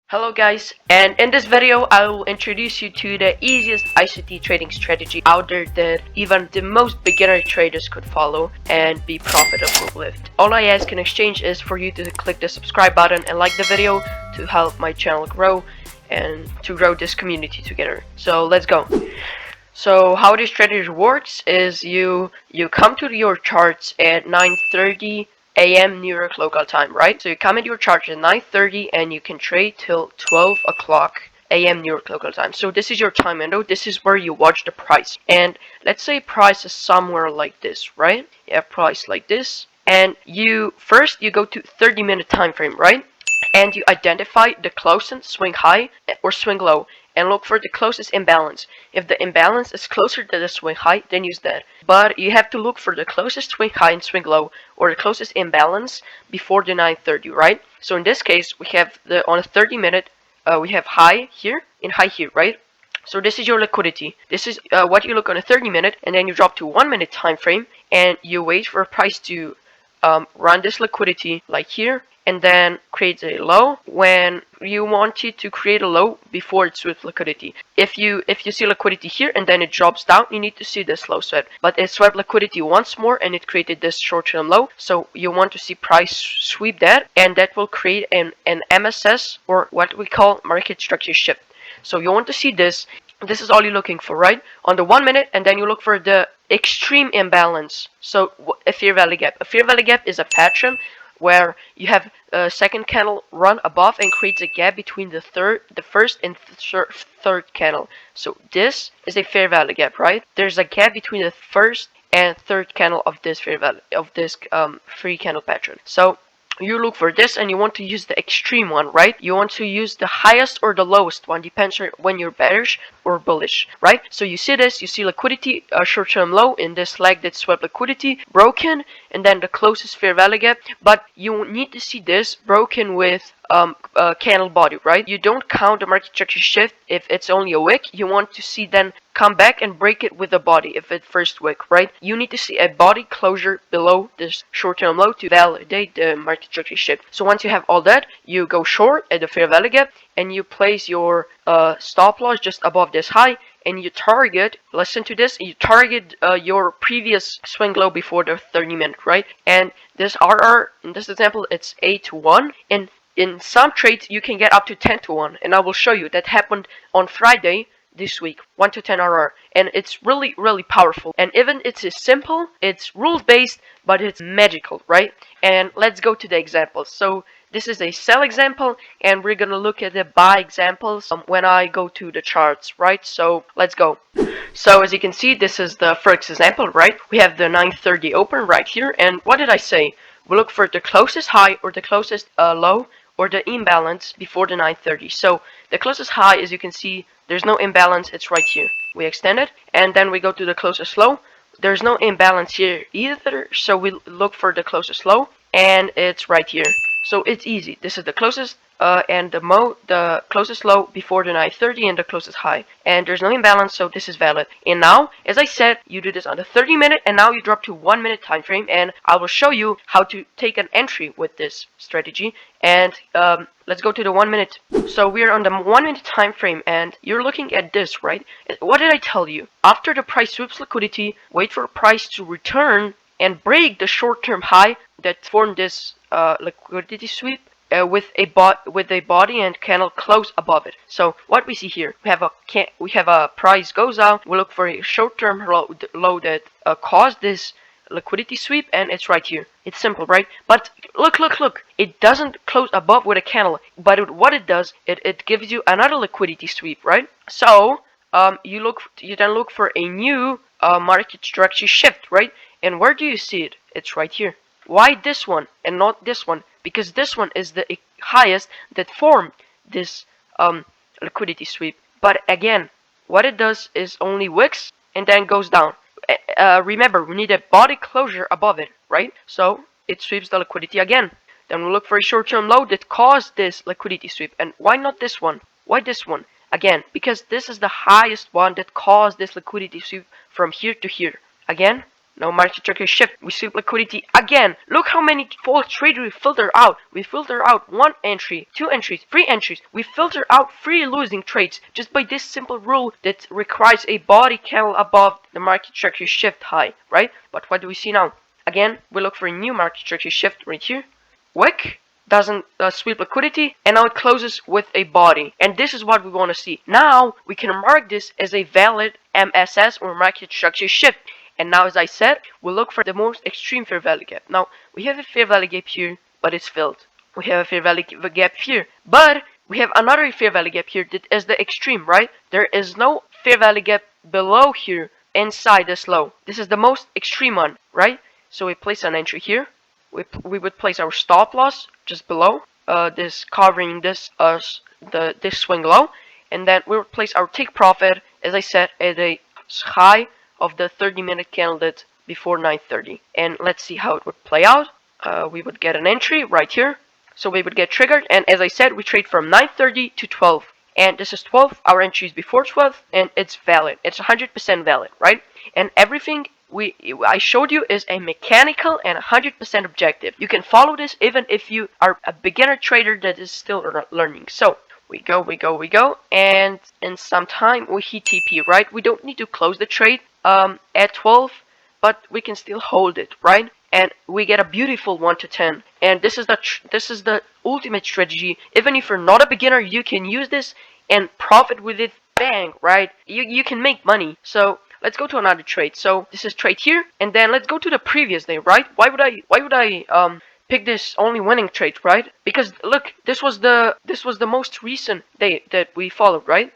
Hello guys, and in this video I will introduce you to the easiest ICT trading strategy out there that even the most beginner traders could follow and be profitable with. All I ask in exchange is for you to click the subscribe button and like the video to help my channel grow and to grow this community together. So let's go. So how this strategy works is you come to your charts at 9:30 a.m. New York local time, right? So you come into your charts at 9:30 and you can trade till 12 o'clock a.m. New York local time. So this is your time window. This is where you watch the price. And let's say price is somewhere like this, right? You have price like this, and you go to 30-minute time frame, right? And you identify the closest swing high or swing low and look for the closest imbalance. If the imbalance is closer to the swing high, then use that. But you have to look for the closest swing high and swing low, or the closest imbalance before the 9:30, right? So in this case, we have on a 30-minute, we have high here and high here, right? So this is your liquidity. This is what you look on a 30-minute, and then you drop to 1-minute time frame, and you wait for a price to run this liquidity like here, and then creates a low when you want it to create a low before it's with liquidity. If you see liquidity here and then it drops down, you need to see this low swept. But it swept liquidity once more and it created this short-term low. So you want to see price sweep that, and that will create an MSS, or what we call market structure shift. So you want to see this. This is all you're looking for, right? On the 1-minute, and then you look for the extreme imbalance. So a fair value gap. A fair value gap is a pattern where you have a second candle run above and creates a gap between the first and third candle. So this is a fair value gap, right? There's a gap between the first and third candle of this fair value of this free candle pattern. So you look for this and you want to use the extreme one, right? You want to use the highest or the lowest one, depends on when you're bearish or bullish, right? So you see this, you see liquidity, short-term low in this leg that swept liquidity, broken, and then the closest fair value gap. But you need to see this broken with candle body, right? You don't count the market structure shift if it's only a wick. You want to see then come back and break it with a body if it's first wick, right? You need to see a body closure below this short-term low to validate the market structure shift. So once you have all that, you go short at the fair value gap and you place your stop loss just above this high, and you target, listen to this, you target your previous swing low before the 30-minute, right? And this RR, in this example, it's 8-1, and in some trades you can get up to 10-1, and I will show you. That happened on Friday this week, 1 to 10 RR, and it's really powerful. And even it's simple, it's rules based, but it's magical, right? And let's go to the examples. So this is a sell example, and we're gonna look at the buy examples when I go to the charts, right? So let's go. So as you can see, this is the first example, right? We have the 9:30 open right here, and what did I say? We look for the closest high or the closest low or the imbalance before the 9:30. So the closest high, as you can see, there's no imbalance, it's right here. We extend it, and then we go to the closest low. There's no imbalance here either, so we look for the closest low, and it's right here. So it's easy. This is the closest and the closest low before the 9:30 and the closest high. And there's no imbalance, so this is valid. And now, as I said, you do this on the 30-minute, and now you drop to 1-minute time frame, and I will show you how to take an entry with this strategy. And let's go to the 1-minute. So we're on the 1-minute time frame, and you're looking at this, right? What did I tell you? After the price sweeps liquidity, wait for price to return and break the short-term high that formed this liquidity sweep with a body and candle close above it. So what we see here, we have a price goes out. We look for a short-term low that caused this liquidity sweep, and it's right here. It's simple, right? But look, it doesn't close above with a candle, but what it does, it gives you another liquidity sweep, right? So you then look for a new market structure shift, right? And where do you see it? It's right here. Why this one and not this one? Because this one is the highest that formed this liquidity sweep. But again, what it does is only wicks and then goes down. Remember, we need a body closure above it, right? So it sweeps the liquidity again. Then we look for a short-term low that caused this liquidity sweep. And why not this one? Why this one? Again, because this is the highest one that caused this liquidity sweep from here to here. Again, No market structure shift. We sweep liquidity again. Look how many false trades we filter out. We filter out 1 entry, 2 entries, 3 entries. We filter out 3 losing trades just by this simple rule that requires a body candle above the market structure shift high, right? But what do we see now? Again, we look for a new market structure shift right here. Wick doesn't sweep liquidity, and now it closes with a body, and this is what we want to see. Now we can mark this as a valid MSS or market structure shift. And now, as I said, we'll look for the most extreme fair value gap. Now we have a fair value gap here, but it's filled. We have a fair value gap here, but we have another fair value gap here that is the extreme, right? There is no fair value gap below here inside this low. This is the most extreme one, right? So we place an entry here. We would place our stop loss just below this, covering this this swing low, and then we would place our take profit, as I said, at a high of the 30-minute candle that before 9:30. And let's see how it would play out. We would get an entry right here, so we would get triggered, and as I said, we trade from 9:30 to 12. And this is 12, our entry is before 12, and it's valid. It's 100% valid, right? And everything I showed you is a mechanical and 100% objective. You can follow this even if you are a beginner trader that is still learning. So we go, and in some time we hit TP, right? We don't need to close the trade at 12, but we can still hold it, right? And we get a beautiful 1 to 10. And this is the ultimate strategy. Even if you're not a beginner, you can use this and profit with it. Bang, right? You can make money. So let's go to another trade. So this is trade here, and then let's go to the previous day, right? Why would I pick this only winning trade, right? Because look, this was the most recent day that we followed, right?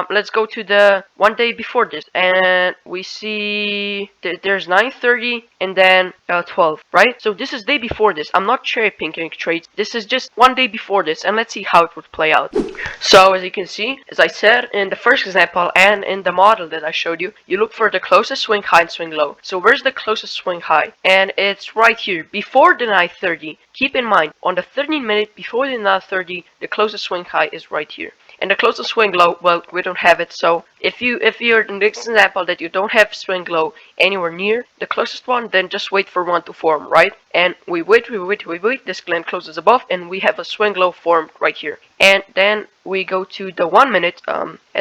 Let's go to the one day before this, and we see there's 9:30 and then 12, right? So this is day before this. I'm not cherry picking trades. This is just one day before this, and let's see how it would play out. So as you can see, as I said in the first example and in the model that I showed you, you look for the closest swing high and swing low. So where's the closest swing high? And it's right here before the 9:30. Keep in mind, on the 13-minute before the 9:30, the closest swing high is right here. And the closest swing low, well, we don't have it. So if you're in this example that you don't have swing low anywhere near the closest one, then just wait for one to form, right? And we wait. This candle closes above, and we have a swing low formed right here. And then we go to the 1 minute.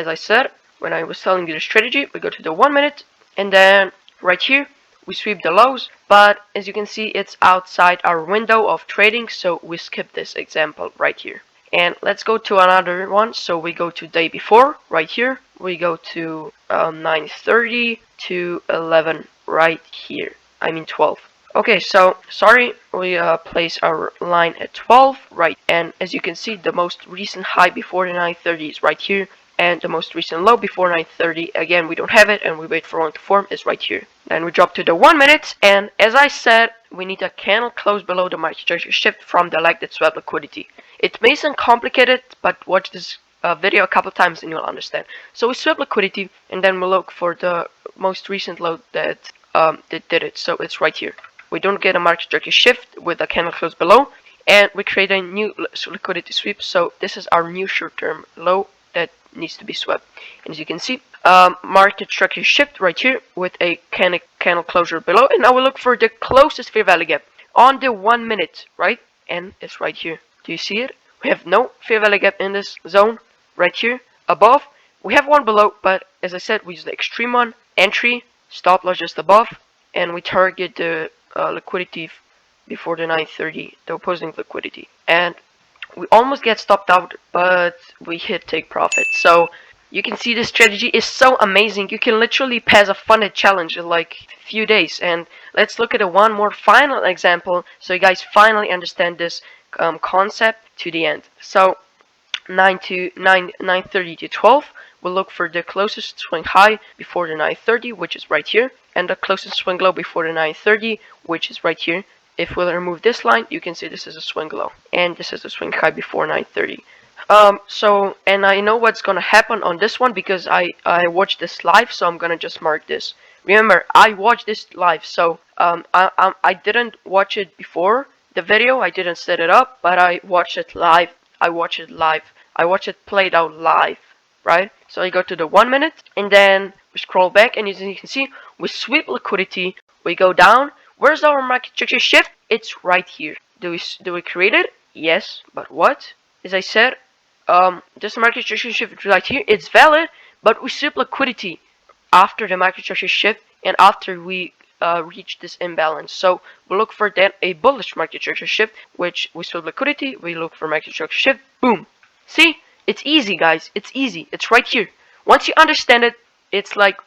As I said when I was telling you the strategy, we go to the 1 minute, and then right here we sweep the lows. But as you can see, it's outside our window of trading, so we skip this example right here. And let's go to another one. So we go to day before right here. We go to 9:30 to 11 right here. I mean 12. Okay, so sorry, we place our line at 12, right? And as you can see, the most recent high before the 9:30 is right here, and the most recent low before 9:30, again, we don't have it, and we wait for one to form, is right here. Then we drop to the 1 minute, and as I said, we need a candle close below the market structure shift from the leg that swept liquidity. It may sound complicated, but watch this video a couple times and you'll understand. So we swept liquidity, and then we look for the most recent low that did it. So it's right here. We don't get a market structure shift with a candle close below, and we create a new liquidity sweep. So this is our new short-term low that needs to be swept. And as you can see, market structure shift right here with a candle closure below, and now we look for the closest fair value gap on the 1 minute, right? And it's right here. Do you see it? We have no fair value gap in this zone right here above. We have one below, but as I said, we use the extreme one, entry, stop loss just above, and we target the liquidity before the 9:30, the opposing liquidity. And we almost get stopped out, but we hit take profit. So you can see this strategy is so amazing. You can literally pass a funded challenge in like a few days. And let's look at one more final example so you guys finally understand this concept to the end. So 9:30 to 12, we'll look for the closest swing high before the 9:30, which is right here, and the closest swing low before the 9:30, which is right here. If we remove this line, you can see this is a swing low, and this is a swing high before 9:30. And I know what's gonna happen on this one because I watched this live, so I'm gonna just mark this. Remember, I watched this live, so I didn't watch it before the video. I didn't set it up, but I watched it live. I watched it played out live, right? So I go to the 1 minute, and then we scroll back, and as you can see, we sweep liquidity We go down. Where's our market structure shift? It's right here. Do we create it? Yes, but what? As I said, this market structure shift right here, it's valid, but we sweep liquidity after the market structure shift and after we reach this imbalance. So we look for then a bullish market structure shift, which we sweep liquidity, we look for market structure shift, boom. See, it's easy, guys. It's easy. It's right here. Once you understand it, it's like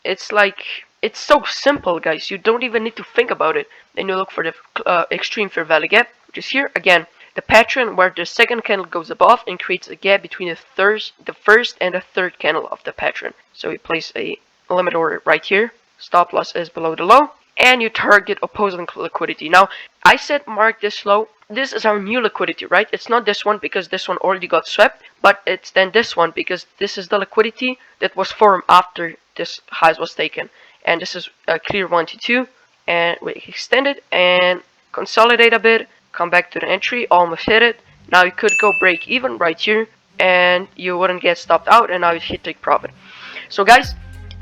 it's so simple, guys. You don't even need to think about it. Then you look for the extreme fair value gap, which is here again. The pattern where the second candle goes above and creates a gap between the first and the third candle of the pattern. So we place a limit order right here. Stop loss is below the low, and you target opposing liquidity. Now, I said mark this low. This is our new liquidity, right? It's not this one because this one already got swept, but it's then this one because this is the liquidity that was formed after this highs was taken. And this is a clear 1 to 2, and we extend it and consolidate a bit, come back to the entry, almost hit it. Now you could go break even right here, and you wouldn't get stopped out, and now you hit take profit. So guys,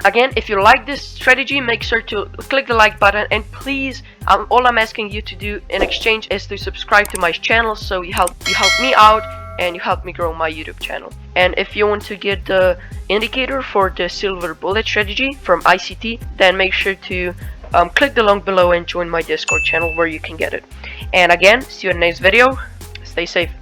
again, if you like this strategy, make sure to click the like button, and please, all I'm asking you to do in exchange is to subscribe to my channel, so you help me out and you help me grow my YouTube channel. And if you want to get the indicator for the silver bullet strategy from ICT, then make sure to click the link below and join my Discord channel where you can get it. And again, see you in the next video. Stay safe.